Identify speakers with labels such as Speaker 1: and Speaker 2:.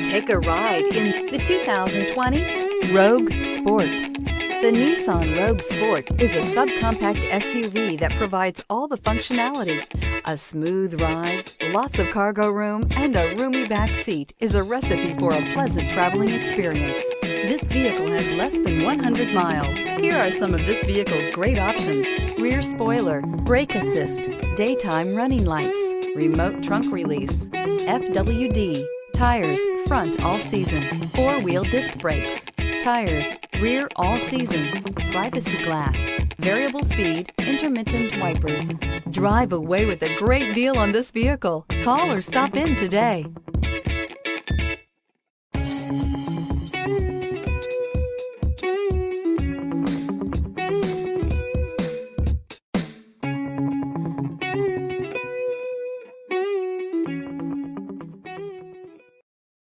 Speaker 1: Take a ride in the 2020 Rogue Sport. The Nissan Rogue Sport is a subcompact SUV that provides all the functionality. A smooth ride, lots of cargo room, and a roomy back seat is a recipe for a pleasant traveling experience. This vehicle has less than 100 miles. Here are some of this vehicle's great options: rear spoiler, brake assist, daytime running lights, remote trunk release, FWD, tires front all season, 4-wheel disc brakes, tires rear all season, privacy glass, variable speed, intermittent wipers. Drive away with a great deal on this vehicle. Call or stop in today.